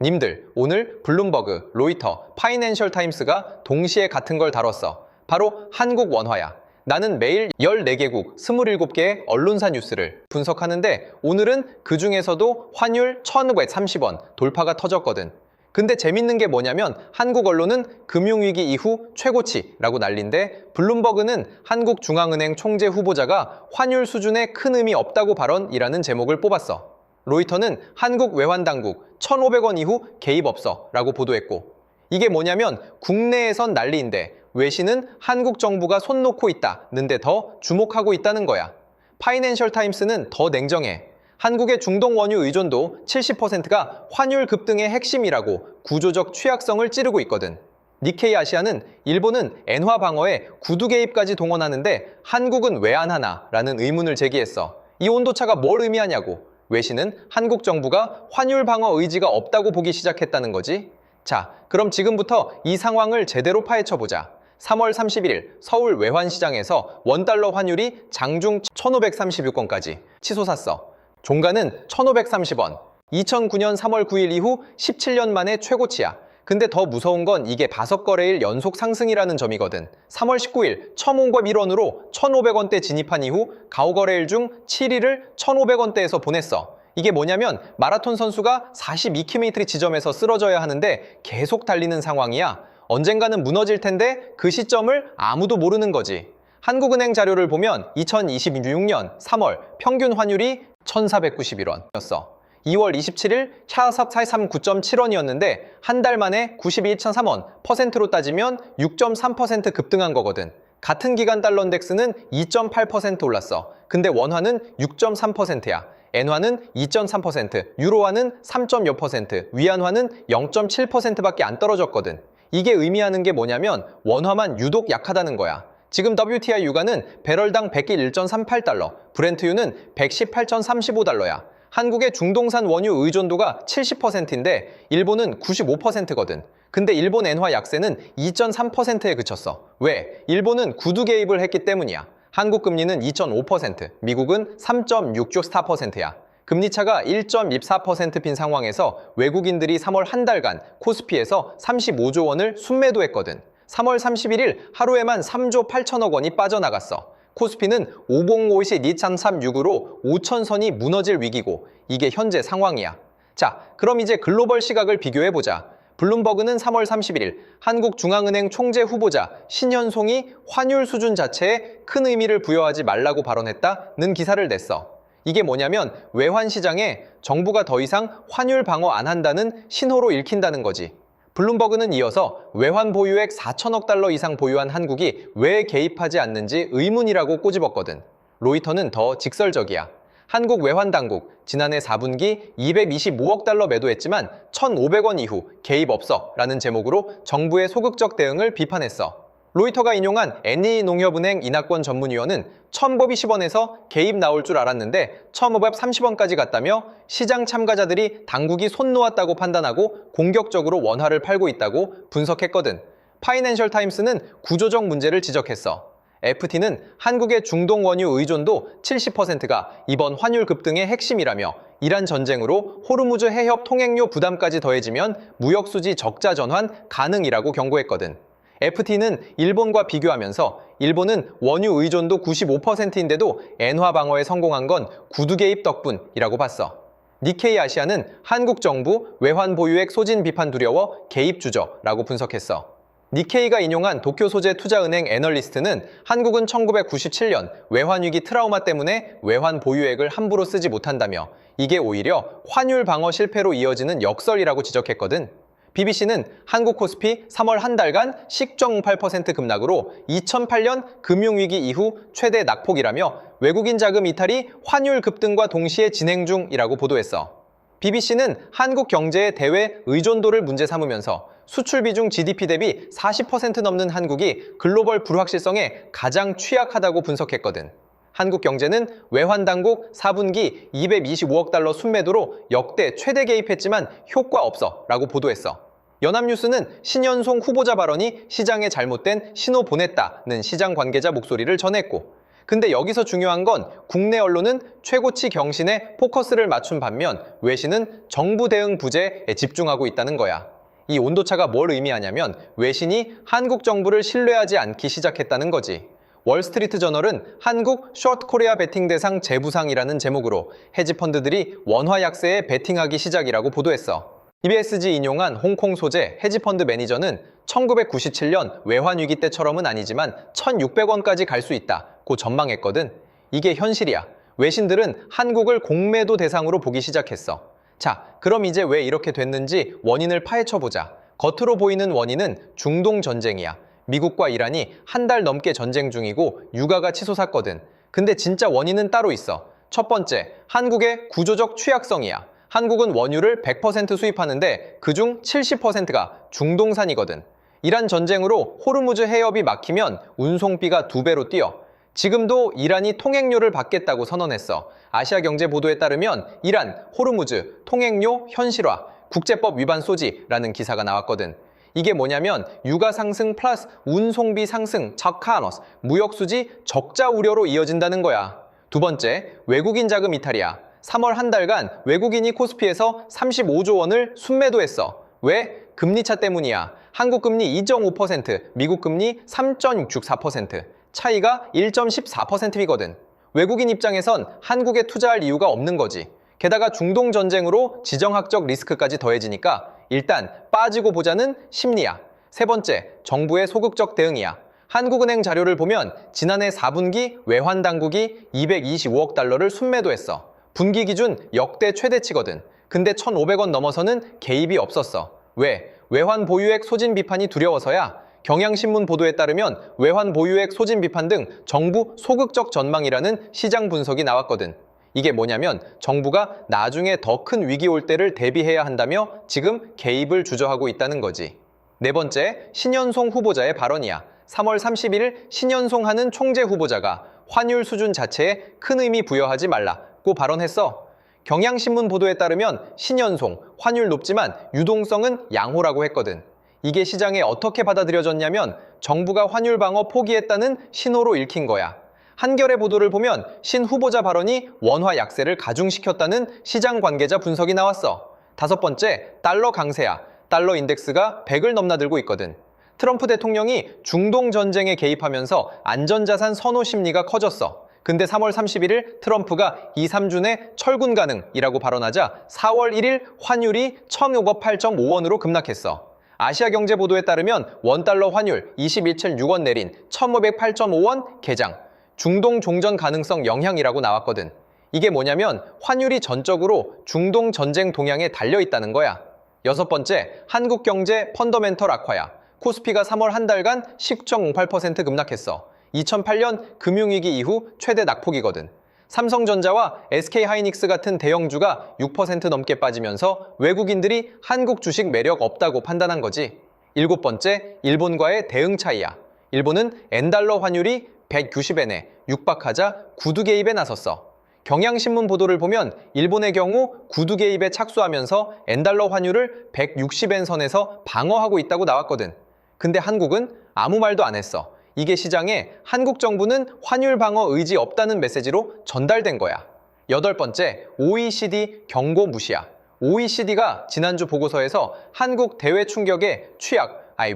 님들, 오늘 블룸버그, 로이터, 파이낸셜 타임스가 동시에 같은 걸 다뤘어. 바로 한국 원화야. 나는 매일 14개국, 27개의 언론사 뉴스를 분석하는데 오늘은 그 중에서도 환율 1,930원 돌파가 터졌거든. 근데 재밌는 게 뭐냐면 한국 언론은 금융위기 이후 최고치라고 난린데 블룸버그는 한국중앙은행 총재 후보자가 환율 수준에 큰 의미 없다고 발언이라는 제목을 뽑았어. 로이터는 한국 외환당국 1,500원 이후 개입 없어 라고 보도했고, 이게 뭐냐면 국내에선 난리인데 외신은 한국 정부가 손 놓고 있다는데 더 주목하고 있다는 거야. 파이낸셜 타임스는 더 냉정해. 한국의 중동 원유 의존도 70%가 환율 급등의 핵심이라고 구조적 취약성을 찌르고 있거든. 니케이 아시아는 일본은 엔화 방어에 구두 개입까지 동원하는데 한국은 왜 안 하나? 라는 의문을 제기했어. 이 온도차가 뭘 의미하냐고. 외신은 한국 정부가 환율 방어 의지가 없다고 보기 시작했다는 거지. 자, 그럼 지금부터 이 상황을 제대로 파헤쳐보자. 3월 31일 서울 외환시장에서 원달러 환율이 장중 1,536원까지 치솟았어. 종가는 1,530원. 2009년 3월 9일 이후 17년 만에 최고치야. 근데 더 무서운 건 이게 5거래일 연속 상승이라는 점이거든. 3월 19일 1,001원으로 1,500원대 진입한 이후 5거래일 중 7일을 1,500원대에서 보냈어. 이게 뭐냐면 마라톤 선수가 42km 지점에서 쓰러져야 하는데 계속 달리는 상황이야. 언젠가는 무너질 텐데 그 시점을 아무도 모르는 거지. 한국은행 자료를 보면 2026년 3월 평균 환율이 1,491원이었어. 2월 27일 샤섭 439.7원이었는데 한 달 만에 91.3원, 퍼센트로 따지면 6.3% 급등한 거거든. 같은 기간 달러 인덱스는 2.8% 올랐어. 근데 원화는 6.3%야. 엔화는 2.3%, 유로화는 3.6%, 위안화는 0.7%밖에 안 떨어졌거든. 이게 의미하는 게 뭐냐면 원화만 유독 약하다는 거야. 지금 WTI 유가는 배럴당 101.38달러, 브렌트유는 118.35달러야. 한국의 중동산 원유 의존도가 70%인데 일본은 95%거든. 근데 일본 엔화 약세는 2.3%에 그쳤어. 왜? 일본은 구두 개입을 했기 때문이야. 한국 금리는 2.5%, 미국은 3.664%야. 금리 차가 1.14%핀 상황에서 외국인들이 3월 한 달간 코스피에서 35조 원을 순매도했거든. 3월 31일 하루에만 3조 8천억 원이 빠져나갔어. 코스피는 505시 니찬 36으로 5천선이 무너질 위기고 이게 현재 상황이야. 자, 그럼 이제 글로벌 시각을 비교해보자. 블룸버그는 3월 31일 한국중앙은행 총재 후보자 신현송이 환율 수준 자체에 큰 의미를 부여하지 말라고 발언했다는 기사를 냈어. 이게 뭐냐면 외환시장에 정부가 더 이상 환율 방어 안 한다는 신호로 읽힌다는 거지. 블룸버그는 이어서 외환 보유액 4천억 달러 이상 보유한 한국이 왜 개입하지 않는지 의문이라고 꼬집었거든. 로이터는 더 직설적이야. 한국 외환당국 지난해 4분기 225억 달러 매도했지만 1,500원 이후 개입 없어 라는 제목으로 정부의 소극적 대응을 비판했어. 로이터가 인용한 NE농협은행 인하권 전문위원은 1,010원에서 개입 나올 줄 알았는데 1,530원까지 갔다며 시장 참가자들이 당국이 손 놓았다고 판단하고 공격적으로 원화를 팔고 있다고 분석했거든. 파이낸셜 타임스는 구조적 문제를 지적했어. FT는 한국의 중동 원유 의존도 70%가 이번 환율 급등의 핵심이라며 이란 전쟁으로 호르무즈 해협 통행료 부담까지 더해지면 무역수지 적자 전환 가능이라고 경고했거든. FT는 일본과 비교하면서 일본은 원유 의존도 95%인데도 엔화 방어에 성공한 건 구두 개입 덕분이라고 봤어. 니케이 아시아는 한국 정부 외환 보유액 소진 비판 두려워 개입 주저라고 분석했어. 니케이가 인용한 도쿄 소재 투자은행 애널리스트는 한국은 1997년 외환위기 트라우마 때문에 외환 보유액을 함부로 쓰지 못한다며 이게 오히려 환율 방어 실패로 이어지는 역설이라고 지적했거든. BBC는 한국 코스피 3월 한 달간 10.8% 급락으로 2008년 금융위기 이후 최대 낙폭이라며 외국인 자금 이탈이 환율 급등과 동시에 진행 중이라고 보도했어. BBC는 한국 경제의 대외 의존도를 문제 삼으면서 수출 비중 GDP 대비 40% 넘는 한국이 글로벌 불확실성에 가장 취약하다고 분석했거든. 한국 경제는 외환당국 4분기 225억 달러 순매도로 역대 최대 개입했지만 효과 없어 라고 보도했어. 연합뉴스는 신현송 후보자 발언이 시장에 잘못된 신호 보냈다는 시장 관계자 목소리를 전했고, 근데 여기서 중요한 건 국내 언론은 최고치 경신에 포커스를 맞춘 반면 외신은 정부 대응 부재에 집중하고 있다는 거야. 이 온도차가 뭘 의미하냐면 외신이 한국 정부를 신뢰하지 않기 시작했다는 거지. 월스트리트 저널은 한국 숏 코리아 베팅 대상 재부상이라는 제목으로 헤지펀드들이 원화 약세에 베팅하기 시작이라고 보도했어. EBSG 인용한 홍콩 소재 헤지펀드 매니저는 1997년 외환위기 때처럼은 아니지만 1,600원까지 갈 수 있다고 전망했거든. 이게 현실이야. 외신들은 한국을 공매도 대상으로 보기 시작했어. 자, 그럼 이제 왜 이렇게 됐는지 원인을 파헤쳐보자. 겉으로 보이는 원인은 중동 전쟁이야. 미국과 이란이 한 달 넘게 전쟁 중이고 유가가 치솟았거든. 근데 진짜 원인은 따로 있어. 첫 번째, 한국의 구조적 취약성이야. 한국은 원유를 100% 수입하는데 그중 70%가 중동산이거든. 이란 전쟁으로 호르무즈 해협이 막히면 운송비가 2배로 뛰어. 지금도 이란이 통행료를 받겠다고 선언했어. 아시아경제 보도에 따르면 이란, 호르무즈, 통행료 현실화, 국제법 위반 소지라는 기사가 나왔거든. 이게 뭐냐면 유가 상승 플러스 운송비 상승, 적하너스, 무역수지 적자 우려로 이어진다는 거야. 두 번째, 외국인 자금 이탈이야. 3월 한 달간 외국인이 코스피에서 35조 원을 순매도했어. 왜? 금리차 때문이야. 한국 금리 2.5%, 미국 금리 3.64%. 차이가 1.14%이거든. 외국인 입장에선 한국에 투자할 이유가 없는 거지. 게다가 중동 전쟁으로 지정학적 리스크까지 더해지니까 일단 빠지고 보자는 심리야. 세 번째, 정부의 소극적 대응이야. 한국은행 자료를 보면 지난해 4분기 외환 당국이 225억 달러를 순매도했어. 분기 기준 역대 최대치거든. 근데 1,500원 넘어서는 개입이 없었어. 왜? 외환 보유액 소진 비판이 두려워서야. 경향신문 보도에 따르면 외환 보유액 소진 비판 등 정부 소극적 전망이라는 시장 분석이 나왔거든. 이게 뭐냐면 정부가 나중에 더 큰 위기 올 때를 대비해야 한다며 지금 개입을 주저하고 있다는 거지. 네 번째, 신현송 후보자의 발언이야. 3월 31일 신현송 하는 총재 후보자가 환율 수준 자체에 큰 의미 부여하지 말라고 발언했어. 경향신문 보도에 따르면 신현송, 환율 높지만 유동성은 양호라고 했거든. 이게 시장에 어떻게 받아들여졌냐면 정부가 환율 방어 포기했다는 신호로 읽힌 거야. 한겨레 보도를 보면 신 후보자 발언이 원화 약세를 가중시켰다는 시장 관계자 분석이 나왔어. 다섯 번째, 달러 강세야. 달러 인덱스가 100을 넘나들고 있거든. 트럼프 대통령이 중동 전쟁에 개입하면서 안전자산 선호 심리가 커졌어. 근데 3월 31일 트럼프가 2, 3주 내 철군 가능이라고 발언하자 4월 1일 환율이 1,508.5원으로 급락했어. 아시아경제 보도에 따르면 원달러 환율 21.6원 내린 1,508.5원 개장. 중동 종전 가능성 영향이라고 나왔거든. 이게 뭐냐면 환율이 전적으로 중동 전쟁 동향에 달려있다는 거야. 여섯 번째, 한국 경제 펀더멘털 악화야. 코스피가 3월 한 달간 10.08% 급락했어. 2008년 금융위기 이후 최대 낙폭이거든. 삼성전자와 SK하이닉스 같은 대형주가 6% 넘게 빠지면서 외국인들이 한국 주식 매력 없다고 판단한 거지. 일곱 번째, 일본과의 대응 차이야. 일본은 엔달러 환율이 190엔에 육박하자 구두 개입에 나섰어. 경향신문 보도를 보면 일본의 경우 구두 개입에 착수하면서 엔달러 환율을 160엔 선에서 방어하고 있다고 나왔거든. 근데 한국은 아무 말도 안 했어. 이게 시장에 한국 정부는 환율 방어 의지 없다는 메시지로 전달된 거야. 여덟 번째, OECD 경고 무시야. OECD가 지난주 보고서에서 한국 대외 충격에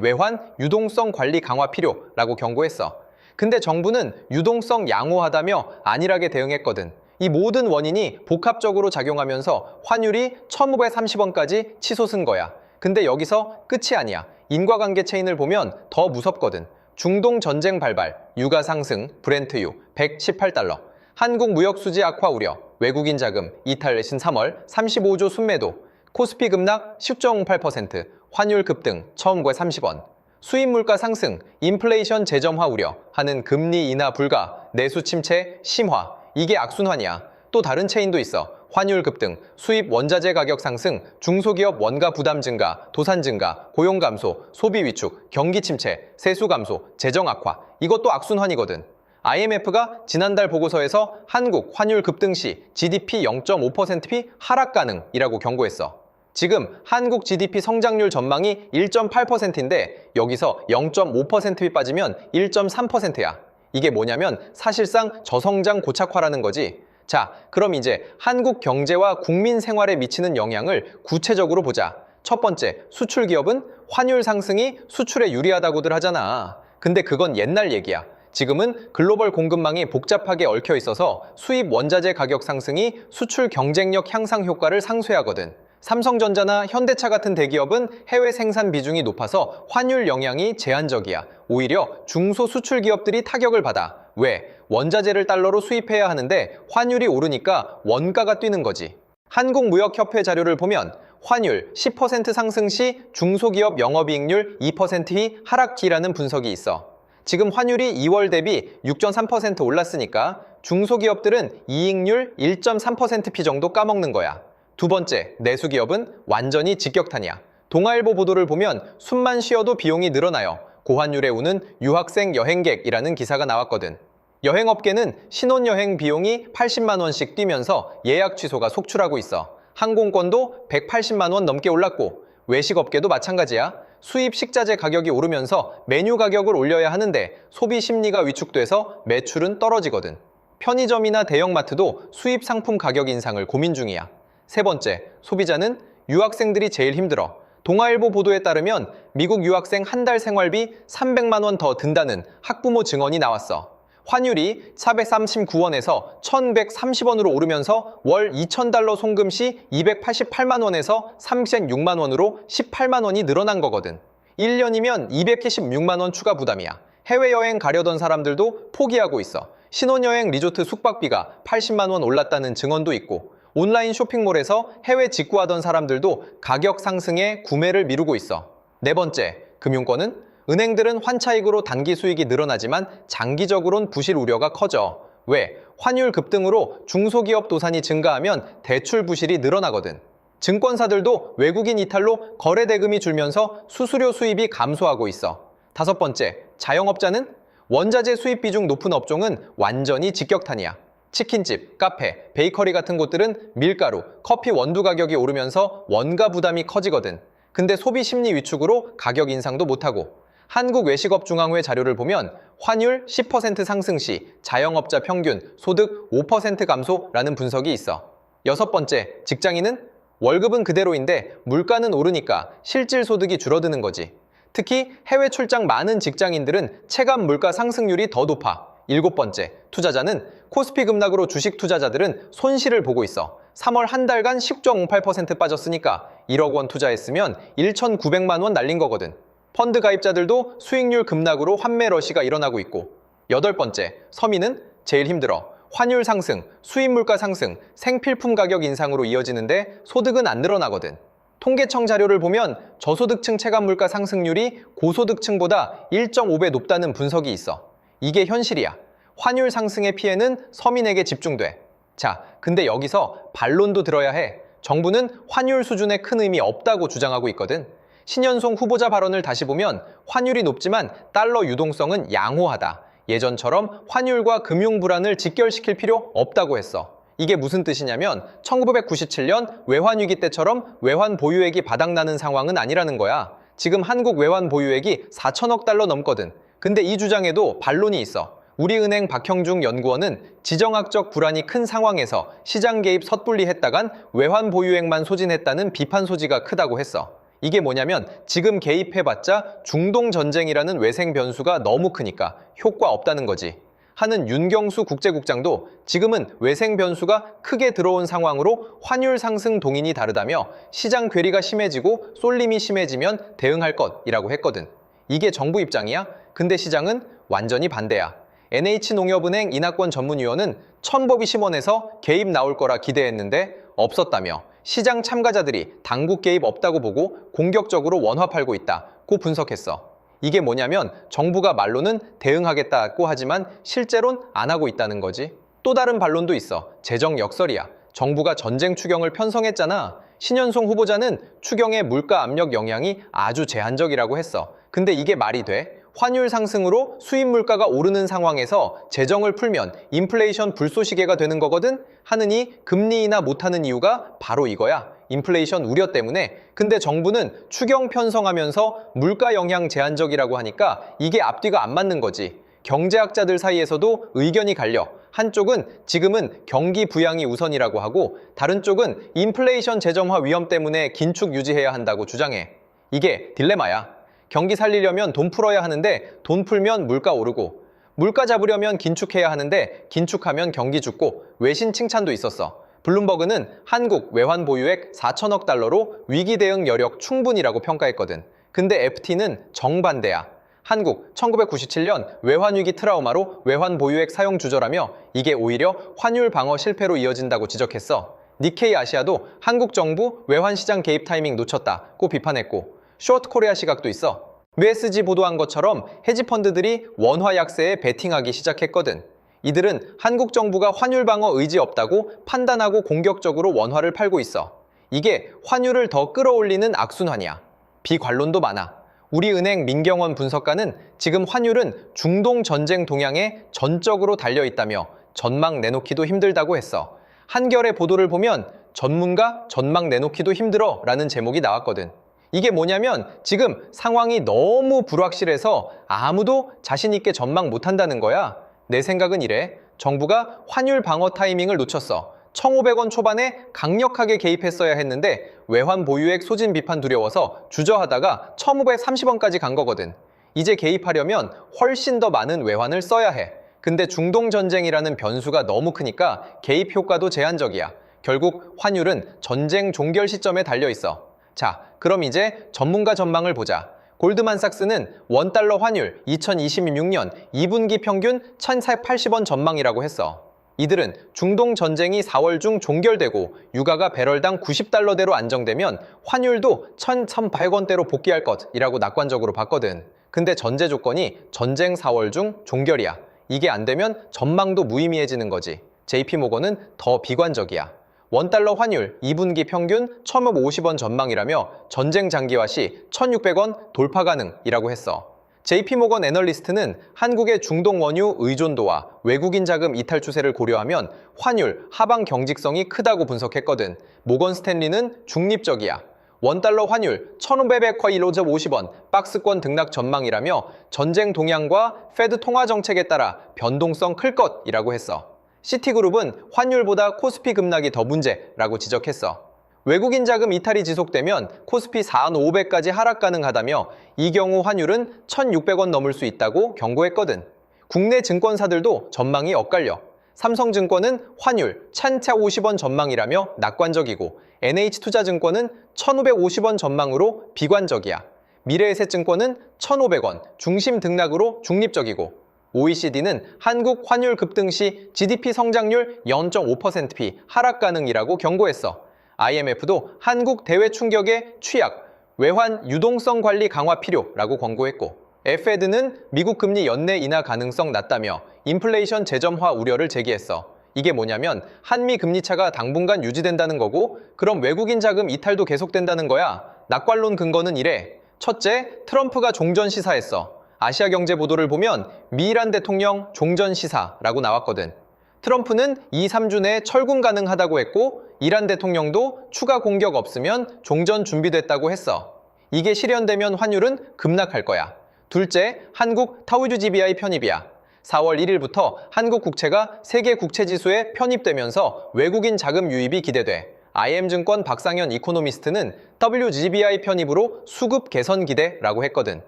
외환 유동성 관리 강화 필요라고 경고했어. 근데 정부는 유동성 양호하다며 안일하게 대응했거든. 이 모든 원인이 복합적으로 작용하면서 환율이 1,530원까지 치솟은 거야. 근데 여기서 끝이 아니야. 인과관계 체인을 보면 더 무섭거든. 중동 전쟁 발발, 유가 상승, 브렌트유 118달러, 한국 무역수지 악화 우려, 외국인 자금 이탈 내신 3월 35조 순매도, 코스피 급락 10.08%, 환율 급등 1,530원, 수입 물가 상승, 인플레이션 재점화 우려, 하는 금리 인하 불가, 내수 침체 심화, 이게 악순환이야. 또 다른 체인도 있어. 환율 급등, 수입 원자재 가격 상승, 중소기업 원가 부담 증가, 도산 증가, 고용 감소, 소비 위축, 경기 침체, 세수 감소, 재정 악화. 이것도 악순환이거든. IMF가 지난달 보고서에서 한국 환율 급등 시 GDP 0.5%피 하락 가능이라고 경고했어. 지금 한국 GDP 성장률 전망이 1.8%인데 여기서 0.5%피 빠지면 1.3%야. 이게 뭐냐면 사실상 저성장 고착화라는 거지. 자, 그럼 이제 한국 경제와 국민 생활에 미치는 영향을 구체적으로 보자. 첫 번째, 수출 기업은 환율 상승이 수출에 유리하다고들 하잖아. 근데 그건 옛날 얘기야. 지금은 글로벌 공급망이 복잡하게 얽혀 있어서 수입 원자재 가격 상승이 수출 경쟁력 향상 효과를 상쇄하거든. 삼성전자나 현대차 같은 대기업은 해외 생산 비중이 높아서 환율 영향이 제한적이야. 오히려 중소 수출 기업들이 타격을 받아. 왜? 원자재를 달러로 수입해야 하는데 환율이 오르니까 원가가 뛰는 거지. 한국무역협회 자료를 보면 환율 10% 상승 시 중소기업 영업이익률 2%의 하락기라는 분석이 있어. 지금 환율이 2월 대비 6.3% 올랐으니까 중소기업들은 이익률 1.3%피 정도 까먹는 거야. 두 번째, 내수기업은 완전히 직격탄이야. 동아일보 보도를 보면 숨만 쉬어도 비용이 늘어나요. 고환율에 오는 유학생 여행객이라는 기사가 나왔거든. 여행업계는 신혼여행 비용이 80만 원씩 뛰면서 예약 취소가 속출하고 있어. 항공권도 180만 원 넘게 올랐고 외식업계도 마찬가지야. 수입 식자재 가격이 오르면서 메뉴 가격을 올려야 하는데 소비 심리가 위축돼서 매출은 떨어지거든. 편의점이나 대형마트도 수입 상품 가격 인상을 고민 중이야. 세 번째, 소비자는 유학생들이 제일 힘들어. 동아일보 보도에 따르면 미국 유학생 한 달 생활비 300만 원 더 든다는 학부모 증언이 나왔어. 환율이 439원에서 1130원으로 오르면서 월 2000달러 송금 시 288만 원에서 36만 원으로 18만 원이 늘어난 거거든. 1년이면 216만 원 추가 부담이야. 해외여행 가려던 사람들도 포기하고 있어. 신혼여행 리조트 숙박비가 80만 원 올랐다는 증언도 있고 온라인 쇼핑몰에서 해외 직구하던 사람들도 가격 상승에 구매를 미루고 있어. 네 번째, 금융권은 은행들은 환차익으로 단기 수익이 늘어나지만 장기적으론 부실 우려가 커져. 왜? 환율 급등으로 중소기업 도산이 증가하면 대출 부실이 늘어나거든. 증권사들도 외국인 이탈로 거래 대금이 줄면서 수수료 수입이 감소하고 있어. 다섯 번째, 자영업자는 원자재 수입 비중 높은 업종은 완전히 직격탄이야. 치킨집, 카페, 베이커리 같은 곳들은 밀가루, 커피 원두 가격이 오르면서 원가 부담이 커지거든. 근데 소비 심리 위축으로 가격 인상도 못하고. 한국외식업중앙회 자료를 보면 환율 10% 상승 시 자영업자 평균 소득 5% 감소라는 분석이 있어. 여섯 번째, 직장인은 월급은 그대로인데 물가는 오르니까 실질 소득이 줄어드는 거지. 특히 해외 출장 많은 직장인들은 체감 물가 상승률이 더 높아. 일곱 번째, 투자자는 코스피 급락으로 주식 투자자들은 손실을 보고 있어. 3월 한 달간 10.58% 빠졌으니까 1억 원 투자했으면 1,900만 원 날린 거거든. 펀드 가입자들도 수익률 급락으로 환매 러시가 일어나고 있고. 여덟 번째, 서민은 제일 힘들어. 환율 상승, 수입 물가 상승, 생필품 가격 인상으로 이어지는데 소득은 안 늘어나거든. 통계청 자료를 보면 저소득층 체감 물가 상승률이 고소득층보다 1.5배 높다는 분석이 있어. 이게 현실이야. 환율 상승의 피해는 서민에게 집중돼. 자, 근데 여기서 반론도 들어야 해. 정부는 환율 수준에 큰 의미 없다고 주장하고 있거든. 신현송 후보자 발언을 다시 보면 환율이 높지만 달러 유동성은 양호하다. 예전처럼 환율과 금융 불안을 직결시킬 필요 없다고 했어. 이게 무슨 뜻이냐면 1997년 외환위기 때처럼 외환 보유액이 바닥나는 상황은 아니라는 거야. 지금 한국 외환 보유액이 4천억 달러 넘거든. 근데 이 주장에도 반론이 있어. 우리은행 박형중 연구원은 지정학적 불안이 큰 상황에서 시장 개입 섣불리 했다간 외환 보유액만 소진했다는 비판 소지가 크다고 했어. 이게 뭐냐면 지금 개입해봤자 중동 전쟁이라는 외생 변수가 너무 크니까 효과 없다는 거지. 하는 윤경수 국제국장도 지금은 외생 변수가 크게 들어온 상황으로 환율 상승 동인이 다르다며 시장 괴리가 심해지고 쏠림이 심해지면 대응할 것이라고 했거든. 이게 정부 입장이야? 근데 시장은 완전히 반대야. NH농협은행 인하권 전문위원은 천법이 심원에서 개입 나올 거라 기대했는데 없었다며 시장 참가자들이 당국 개입 없다고 보고 공격적으로 원화 팔고 있다고 분석했어. 이게 뭐냐면 정부가 말로는 대응하겠다고 하지만 실제론 안 하고 있다는 거지. 또 다른 반론도 있어. 재정 역설이야. 정부가 전쟁 추경을 편성했잖아. 신현송 후보자는 추경의 물가 압력 영향이 아주 제한적이라고 했어. 근데 이게 말이 돼? 환율 상승으로 수입 물가가 오르는 상황에서 재정을 풀면 인플레이션 불쏘시개가 되는 거거든? 하느니 금리 인하 못하는 이유가 바로 이거야. 인플레이션 우려 때문에. 근데 정부는 추경 편성하면서 물가 영향 제한적이라고 하니까 이게 앞뒤가 안 맞는 거지. 경제학자들 사이에서도 의견이 갈려 한쪽은 지금은 경기 부양이 우선이라고 하고 다른 쪽은 인플레이션 재점화 위험 때문에 긴축 유지해야 한다고 주장해. 이게 딜레마야. 경기 살리려면 돈 풀어야 하는데 돈 풀면 물가 오르고 물가 잡으려면 긴축해야 하는데 긴축하면 경기 죽고 외신 칭찬도 있었어. 블룸버그는 한국 외환 보유액 4천억 달러로 위기 대응 여력 충분이라고 평가했거든. 근데 FT는 정반대야. 한국 1997년 외환위기 트라우마로 외환 보유액 사용 주저라며 이게 오히려 환율 방어 실패로 이어진다고 지적했어. 니케이 아시아도 한국 정부 외환 시장 개입 타이밍 놓쳤다고 비판했고 쇼트 코리아 시각도 있어. USG 보도한 것처럼 헤지펀드들이 원화 약세에 베팅하기 시작했거든. 이들은 한국 정부가 환율 방어 의지 없다고 판단하고 공격적으로 원화를 팔고 있어. 이게 환율을 더 끌어올리는 악순환이야. 비관론도 많아. 우리은행 민경원 분석가는 지금 환율은 중동 전쟁 동향에 전적으로 달려있다며 전망 내놓기도 힘들다고 했어. 한겨레 보도를 보면 전문가 전망 내놓기도 힘들어 라는 제목이 나왔거든. 이게 뭐냐면 지금 상황이 너무 불확실해서 아무도 자신 있게 전망 못한다는 거야. 내 생각은 이래. 정부가 환율 방어 타이밍을 놓쳤어. 1,500원 초반에 강력하게 개입했어야 했는데 외환 보유액 소진 비판 두려워서 주저하다가 1,530원까지 간 거거든. 이제 개입하려면 훨씬 더 많은 외환을 써야 해. 근데 중동 전쟁이라는 변수가 너무 크니까 개입 효과도 제한적이야. 결국 환율은 전쟁 종결 시점에 달려 있어. 자, 그럼 이제 전문가 전망을 보자. 골드만삭스는 원달러 환율 2026년 2분기 평균 1,480원 전망이라고 했어. 이들은 중동 전쟁이 4월 중 종결되고 유가가 배럴당 90달러대로 안정되면 환율도 1,100원대로 복귀할 것이라고 낙관적으로 봤거든. 근데 전제 조건이 전쟁 4월 중 종결이야. 이게 안 되면 전망도 무의미해지는 거지. JP모건은 더 비관적이야. 원달러 환율 2분기 평균 1,550원 전망이라며 전쟁 장기화 시 1,600원 돌파 가능이라고 했어. JP모건 애널리스트는 한국의 중동 원유 의존도와 외국인 자금 이탈 추세를 고려하면 환율 하방 경직성이 크다고 분석했거든. 모건 스탠리는 중립적이야. 원달러 환율 1,500원 박스권 등락 전망이라며 전쟁 동향과 페드 통화 정책에 따라 변동성 클 것이라고 했어. 시티그룹은 환율보다 코스피 급락이 더 문제라고 지적했어. 외국인 자금 이탈이 지속되면 코스피 4,500까지 하락 가능하다며 이 경우 환율은 1,600원 넘을 수 있다고 경고했거든. 국내 증권사들도 전망이 엇갈려. 삼성증권은 환율 1,050원 전망이라며 낙관적이고 NH투자증권은 1,550원 전망으로 비관적이야. 미래에셋증권은 1,500원 중심 등락으로 중립적이고 OECD는 한국 환율 급등 시 GDP 성장률 0.5%p 하락 가능이라고 경고했어. IMF도 한국 대외 충격에 취약, 외환 유동성 관리 강화 필요라고 권고했고 FED는 미국 금리 연내 인하 가능성 낮다며 인플레이션 재점화 우려를 제기했어. 이게 뭐냐면 한미 금리 차가 당분간 유지된다는 거고 그럼 외국인 자금 이탈도 계속된다는 거야. 낙관론 근거는 이래. 첫째, 트럼프가 종전 시사했어. 아시아 경제 보도를 보면 미이란 대통령 종전 시사라고 나왔거든. 트럼프는 2, 3주 내에 철군 가능하다고 했고 이란 대통령도 추가 공격 없으면 종전 준비됐다고 했어. 이게 실현되면 환율은 급락할 거야. 둘째, 한국 타우주 GBI 편입이야. 4월 1일부터 한국 국채가 세계 국채지수에 편입되면서 외국인 자금 유입이 기대돼. IM증권 박상현 이코노미스트는 WGBI 편입으로 수급 개선 기대라고 했거든.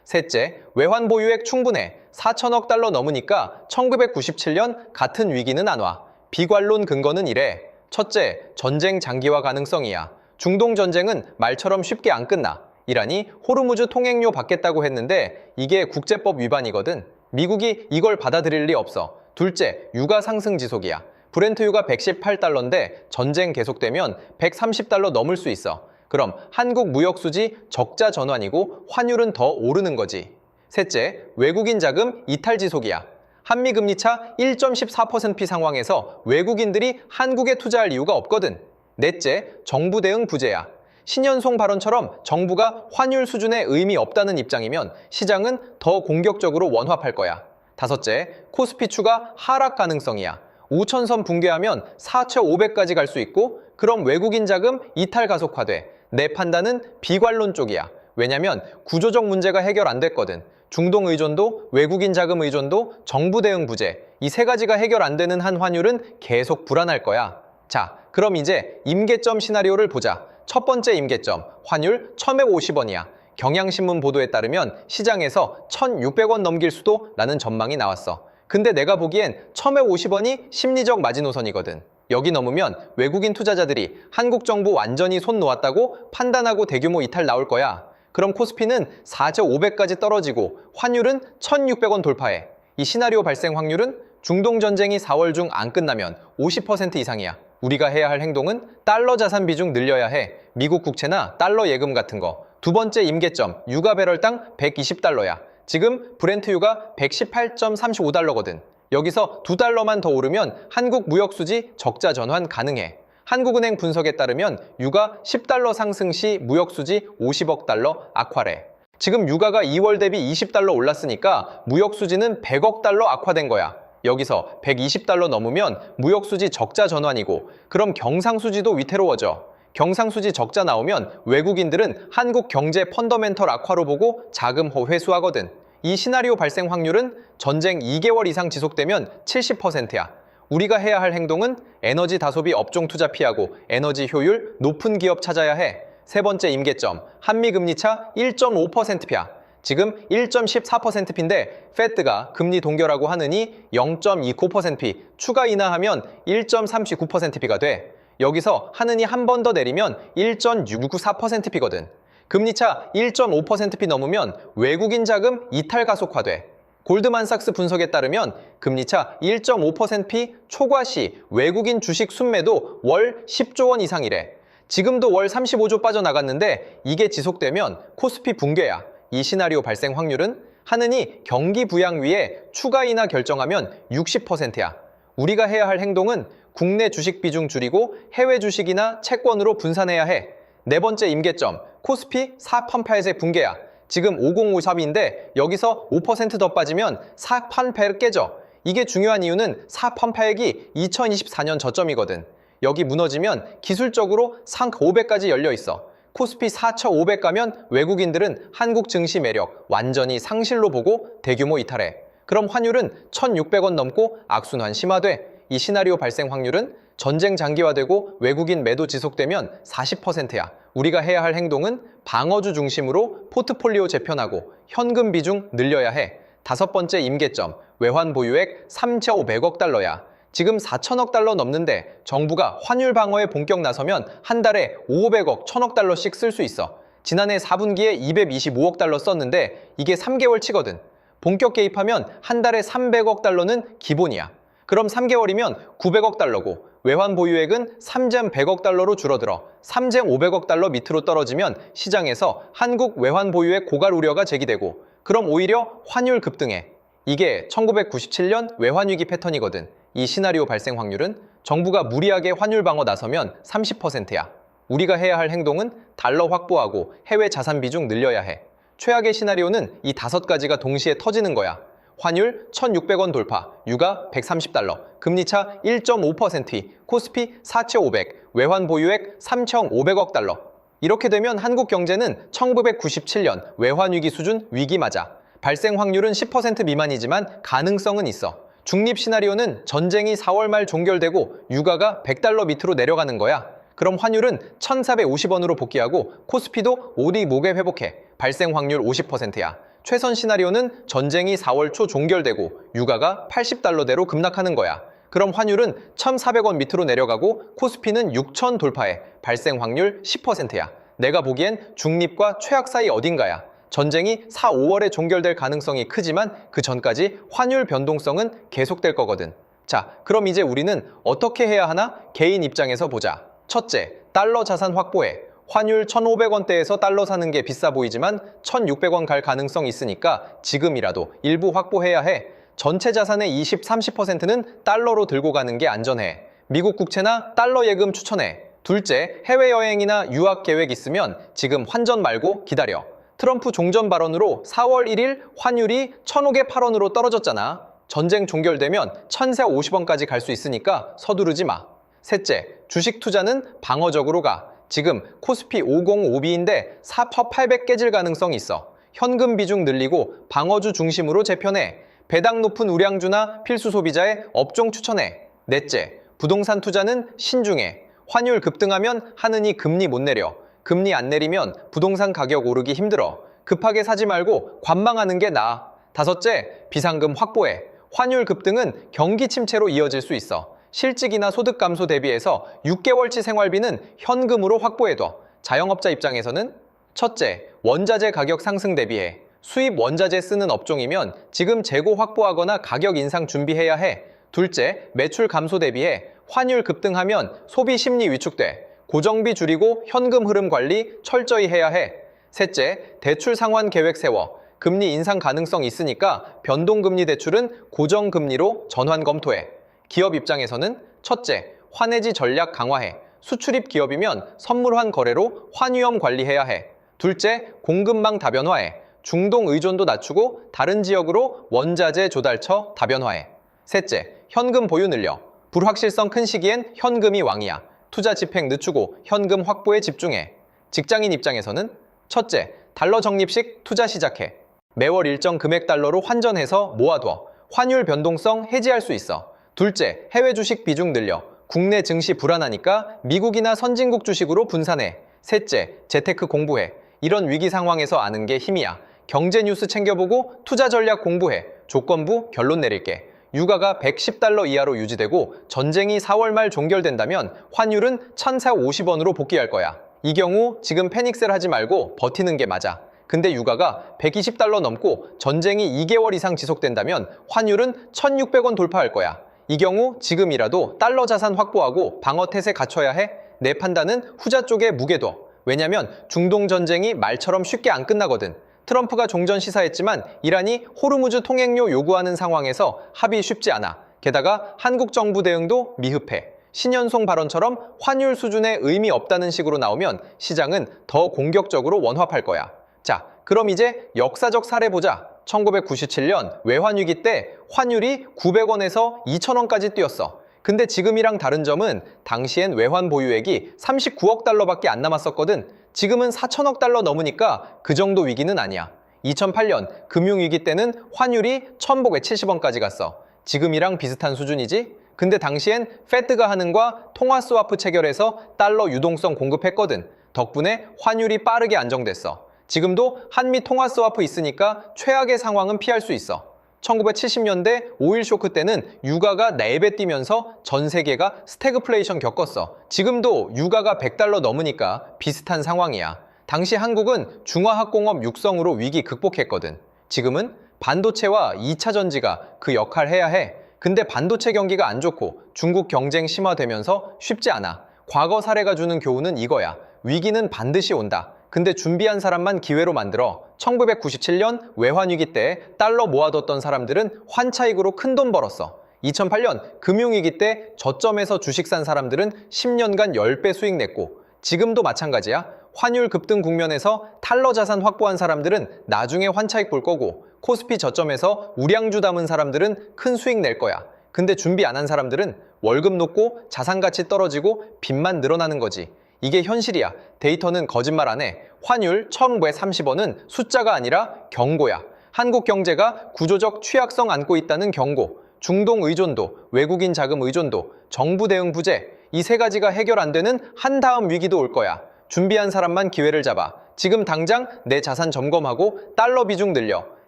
셋째, 외환 보유액 충분해. 4천억 달러 넘으니까 1997년 같은 위기는 안 와. 비관론 근거는 이래. 첫째, 전쟁 장기화 가능성이야. 중동 전쟁은 말처럼 쉽게 안 끝나. 이란이 호르무즈 통행료 받겠다고 했는데 이게 국제법 위반이거든. 미국이 이걸 받아들일 리 없어. 둘째, 유가 상승 지속이야. 브렌트유가 118달러인데 전쟁 계속되면 130달러 넘을 수 있어. 그럼 한국 무역 수지 적자 전환이고 환율은 더 오르는 거지. 셋째, 외국인 자금 이탈 지속이야. 한미 금리 차 1.14%p 상황에서 외국인들이 한국에 투자할 이유가 없거든. 넷째, 정부 대응 부재야. 신년송 발언처럼 정부가 환율 수준에 의미 없다는 입장이면 시장은 더 공격적으로 원화팔 거야. 다섯째, 코스피 추가 하락 가능성이야. 5천선 붕괴하면 4,500까지 갈 수 있고 그럼 외국인 자금 이탈 가속화돼. 내 판단은 비관론 쪽이야. 왜냐면 구조적 문제가 해결 안 됐거든. 중동 의존도, 외국인 자금 의존도, 정부 대응 부재, 이 세 가지가 해결 안 되는 한 환율은 계속 불안할 거야. 자, 그럼 이제 임계점 시나리오를 보자. 첫 번째 임계점, 환율 1150원이야. 경향신문 보도에 따르면 시장에서 1600원 넘길 수도 라는 전망이 나왔어. 근데 내가 보기엔 1150원이 심리적 마지노선이거든. 여기 넘으면 외국인 투자자들이 한국 정부 완전히 손 놓았다고 판단하고 대규모 이탈 나올 거야. 그럼 코스피는 4,500까지 떨어지고 환율은 1,600원 돌파해. 이 시나리오 발생 확률은 중동 전쟁이 4월 중 안 끝나면 50% 이상이야. 우리가 해야 할 행동은 달러 자산 비중 늘려야 해. 미국 국채나 달러 예금 같은 거. 두 번째 임계점, 유가 배럴당 120달러야. 지금 브렌트 유가 118.35달러거든. 여기서 2달러만 더 오르면 한국 무역수지 적자 전환 가능해. 한국은행 분석에 따르면 유가 10달러 상승 시 무역수지 50억 달러 악화래. 지금 유가가 2월 대비 20달러 올랐으니까 무역수지는 100억 달러 악화된 거야. 여기서 120달러 넘으면 무역수지 적자 전환이고, 그럼 경상수지도 위태로워져. 경상수지 적자 나오면 외국인들은 한국 경제 펀더멘털 악화로 보고 자금호 회수하거든. 이 시나리오 발생 확률은 전쟁 2개월 이상 지속되면 70%야. 우리가 해야 할 행동은 에너지 다소비 업종 투자 피하고 에너지 효율 높은 기업 찾아야 해. 세 번째 임계점, 한미 금리차 1.5%피야. 지금 1.14%피인데 페드가 금리 동결하고 하느니 0.29%피, 추가 인하하면 1.39%피가 돼. 여기서 하느니 한 번 더 내리면 1.694%피거든. 금리차 1.5%피 넘으면 외국인 자금 이탈 가속화돼. 골드만삭스 분석에 따르면 금리차 1.5%피 초과 시 외국인 주식 순매도 월 10조 원 이상이래. 지금도 월 35조 빠져나갔는데 이게 지속되면 코스피 붕괴야. 이 시나리오 발생 확률은 하느니 경기 부양 위에 추가 인하 결정하면 60%야. 우리가 해야 할 행동은 국내 주식 비중 줄이고 해외 주식이나 채권으로 분산해야 해. 네 번째 임계점, 코스피 4.8세 붕괴야. 지금 5053인데 여기서 5% 더 빠지면 4.8 깨져. 이게 중요한 이유는 4.8이 2024년 저점이거든. 여기 무너지면 기술적으로 상크 500까지 열려 있어. 코스피 4,500 가면 외국인들은 한국 증시 매력 완전히 상실로 보고 대규모 이탈해. 그럼 환율은 1,600원 넘고 악순환 심화돼. 이 시나리오 발생 확률은 전쟁 장기화되고 외국인 매도 지속되면 40%야. 우리가 해야 할 행동은 방어주 중심으로 포트폴리오 재편하고 현금 비중 늘려야 해. 다섯 번째 임계점, 외환 보유액 3,500억 달러야. 지금 4천억 달러 넘는데 정부가 환율 방어에 본격 나서면 한 달에 500억, 1,000억 달러씩 쓸 수 있어. 지난해 4분기에 225억 달러 썼는데 이게 3개월치거든. 본격 개입하면 한 달에 300억 달러는 기본이야. 그럼 3개월이면 900억 달러고 외환 보유액은 3젠 100억 달러로 줄어들어 3젠 500억 달러 밑으로 떨어지면 시장에서 한국 외환 보유액 고갈 우려가 제기되고, 그럼 오히려 환율 급등해. 이게 1997년 외환위기 패턴이거든. 이 시나리오 발생 확률은 정부가 무리하게 환율 방어 나서면 30%야. 우리가 해야 할 행동은 달러 확보하고 해외 자산 비중 늘려야 해. 최악의 시나리오는 이 5가지가 동시에 터지는 거야. 환율 1,600원 돌파, 유가 130달러, 금리차 1.5%, 코스피 4,500, 외환 보유액 3,500억 달러. 이렇게 되면 한국 경제는 1997년 외환위기 수준 위기 맞아. 발생 확률은 10% 미만이지만 가능성은 있어. 중립 시나리오는 전쟁이 4월 말 종결되고 유가가 100달러 밑으로 내려가는 거야. 그럼 환율은 1,450원으로 복귀하고 코스피도 오리 목에 회복해. 발생 확률 50%야. 최선 시나리오는 전쟁이 4월 초 종결되고 유가가 80달러대로 급락하는 거야. 그럼 환율은 1,400원 밑으로 내려가고 코스피는 6,000 돌파해. 발생 확률 10%야. 내가 보기엔 중립과 최악 사이 어딘가야. 전쟁이 4, 5월에 종결될 가능성이 크지만 그 전까지 환율 변동성은 계속될 거거든. 자, 그럼 이제 우리는 어떻게 해야 하나? 개인 입장에서 보자. 첫째, 달러 자산 확보해. 환율 1,500원대에서 달러 사는 게 비싸 보이지만 1,600원 갈 가능성 있으니까 지금이라도 일부 확보해야 해. 전체 자산의 20, 30%는 달러로 들고 가는 게 안전해. 미국 국채나 달러 예금 추천해. 둘째, 해외여행이나 유학 계획 있으면 지금 환전 말고 기다려. 트럼프 종전 발언으로 4월 1일 환율이 1,500에 8원으로 떨어졌잖아. 전쟁 종결되면 1,450원까지 갈 수 있으니까 서두르지 마. 셋째, 주식 투자는 방어적으로 가. 지금 코스피 5052인데 4,800 깨질 가능성이 있어. 현금 비중 늘리고 방어주 중심으로 재편해. 배당 높은 우량주나 필수 소비자의 업종 추천해. 넷째, 부동산 투자는 신중해. 환율 급등하면 하느니 금리 못 내려. 금리 안 내리면 부동산 가격 오르기 힘들어. 급하게 사지 말고 관망하는 게 나아. 다섯째, 비상금 확보해. 환율 급등은 경기 침체로 이어질 수 있어. 실직이나 소득 감소 대비해서 6개월치 생활비는 현금으로 확보해둬. 자영업자 입장에서는 첫째, 원자재 가격 상승 대비해. 수입 원자재 쓰는 업종이면 지금 재고 확보하거나 가격 인상 준비해야 해. 둘째, 매출 감소 대비해. 환율 급등하면 소비 심리 위축돼. 고정비 줄이고 현금 흐름 관리 철저히 해야 해. 셋째, 대출 상환 계획 세워. 금리 인상 가능성 있으니까 변동금리 대출은 고정금리로 전환 검토해. 기업 입장에서는 첫째, 환해지 전략 강화해. 수출입 기업이면 선물환 거래로 환위험 관리해야 해. 둘째, 공급망 다변화해. 중동 의존도 낮추고 다른 지역으로 원자재 조달처 다변화해. 셋째, 현금 보유 늘려. 불확실성 큰 시기엔 현금이 왕이야. 투자 집행 늦추고 현금 확보에 집중해. 직장인 입장에서는 첫째, 달러 적립식 투자 시작해. 매월 일정 금액 달러로 환전해서 모아둬. 환율 변동성 해지할 수 있어. 둘째, 해외 주식 비중 늘려. 국내 증시 불안하니까 미국이나 선진국 주식으로 분산해. 셋째, 재테크 공부해. 이런 위기 상황에서 아는 게 힘이야. 경제 뉴스 챙겨보고 투자 전략 공부해. 조건부 결론 내릴게. 유가가 110달러 이하로 유지되고 전쟁이 4월 말 종결된다면 환율은 1,450원으로 복귀할 거야. 이 경우 지금 패닉셀 하지 말고 버티는 게 맞아. 근데 유가가 120달러 넘고 전쟁이 2개월 이상 지속된다면 환율은 1,600원 돌파할 거야. 이 경우 지금이라도 달러 자산 확보하고 방어 태세 갖춰야 해. 내 판단은 후자 쪽에 무게 둬. 왜냐면 중동 전쟁이 말처럼 쉽게 안 끝나거든. 트럼프가 종전 시사했지만 이란이 호르무즈 통행료 요구하는 상황에서 합의 쉽지 않아. 게다가 한국 정부 대응도 미흡해. 신현송 발언처럼 환율 수준에 의미 없다는 식으로 나오면 시장은 더 공격적으로 원화할 거야. 자, 그럼 이제 역사적 사례 보자. 1997년 외환위기 때 환율이 900원에서 2,000원까지 뛰었어. 근데 지금이랑 다른 점은 당시엔 외환 보유액이 39억 달러밖에 안 남았었거든. 지금은 4천억 달러 넘으니까 그 정도 위기는 아니야. 2008년 금융위기 때는 환율이 1,170원까지 갔어. 지금이랑 비슷한 수준이지? 근데 당시엔 페드가 하는 과 통화 스와프 체결해서 달러 유동성 공급했거든. 덕분에 환율이 빠르게 안정됐어. 지금도 한미 통화 스와프 있으니까 최악의 상황은 피할 수 있어. 1970년대 오일 쇼크 때는 유가가 4배 뛰면서 전 세계가 스태그플레이션 겪었어. 지금도 유가가 100달러 넘으니까 비슷한 상황이야. 당시 한국은 중화학공업 육성으로 위기 극복했거든. 지금은 반도체와 2차 전지가 그 역할 해야 해. 근데 반도체 경기가 안 좋고 중국 경쟁 심화되면서 쉽지 않아. 과거 사례가 주는 교훈은 이거야. 위기는 반드시 온다. 근데 준비한 사람만 기회로 만들어. 1997년 외환위기 때 달러 모아뒀던 사람들은 환차익으로 큰돈 벌었어. 2008년 금융위기 때 저점에서 주식 산 사람들은 10년간 10배 수익 냈고, 지금도 마찬가지야. 환율 급등 국면에서 달러 자산 확보한 사람들은 나중에 환차익 볼 거고, 코스피 저점에서 우량주 담은 사람들은 큰 수익 낼 거야. 근데 준비 안 한 사람들은 월급 높고 자산 가치 떨어지고 빚만 늘어나는 거지. 이게 현실이야. 데이터는 거짓말 안 해. 환율 1,130원은 숫자가 아니라 경고야. 한국 경제가 구조적 취약성 안고 있다는 경고. 중동 의존도, 외국인 자금 의존도, 정부 대응 부재. 이 세 가지가 해결 안 되는 한다음 위기도 올 거야. 준비한 사람만 기회를 잡아. 지금 당장 내 자산 점검하고 달러 비중 늘려.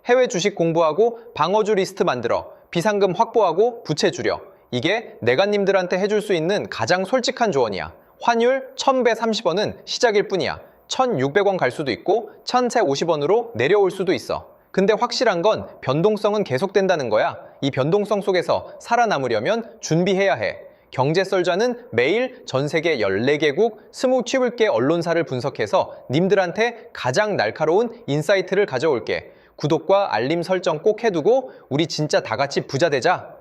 해외 주식 공부하고 방어주 리스트 만들어. 비상금 확보하고 부채 줄여. 이게 내가님들한테 해줄 수 있는 가장 솔직한 조언이야. 환율 1,130원은 시작일 뿐이야. 1,600원 갈 수도 있고 1,450원으로 내려올 수도 있어. 근데 확실한 건 변동성은 계속된다는 거야. 이 변동성 속에서 살아남으려면 준비해야 해. 경제썰자는 매일 전 세계 14개국 27개 언론사를 분석해서 님들한테 가장 날카로운 인사이트를 가져올게. 구독과 알림 설정 꼭 해두고 우리 진짜 다 같이 부자 되자.